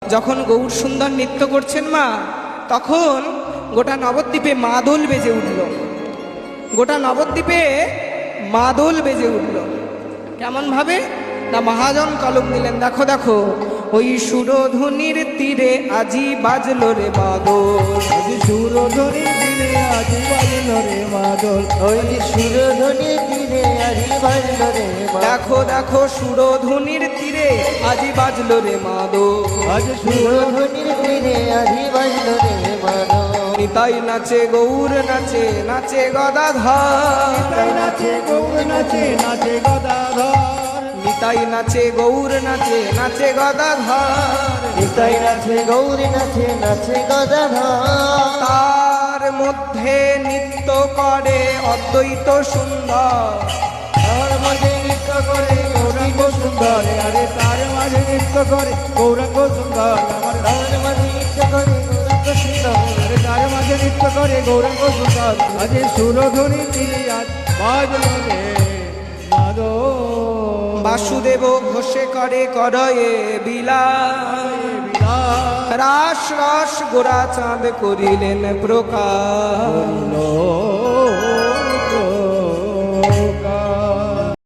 যখন গৌর সুন্দর নৃত্য করছেন মা, তখন গোটা নবদ্বীপে মাদল বেজে উঠল। গোটা নবদ্বীপে মাদল বেজে উঠল। কেমন ভাবে না, মহাজন কলম দিলেন, দেখো দেখো ওই সুরধ্বনির তীরে আজি বাজলো রে মাদল। সুরধ্বনির তীরে আজি বাজলো রে মাদল। ওই সুরধ্বনির তীরে আজি বাজলো রে মাদল। দেখো দেখো সুরধ্বনির তীরে আজি বাজলো রে মাদল। আজ সুরধ্বনির তীরে আজি বাজলো রে মাদল। নিতাই নাচে গৌর নাচে, নাচে গদাধর। নিতাই নাচে গৌর নাচে, নাচে গদাধর। নিতাই নাচে গৌর নাচে, নাচে গদাধর। নিতাই নাচে গৌর নাচে, নাচে গদাধর। তার মধ্যে নৃত্য করে অদ্বৈত সুন্দর। তার মাঝে নৃত্য করে গৌরাঙ্গ সুন্দর। আরে তার মাঝে নৃত্য করে গৌরাঙ্গ সুন্দর। আমার তার মাঝে নৃত্য করে গৌরাঙ্গ সুন্দর। আরে তার মাঝে নৃত্য করে গৌরাঙ্গ সুন্দর। আজ সুরধ্বনি তীরে আজ বাজলো রে মাদল। বাসুদেব ঘোষে করে করয়ে বিলায়। রাস রস গোরা চাঁদ করিলেন প্রকাশ।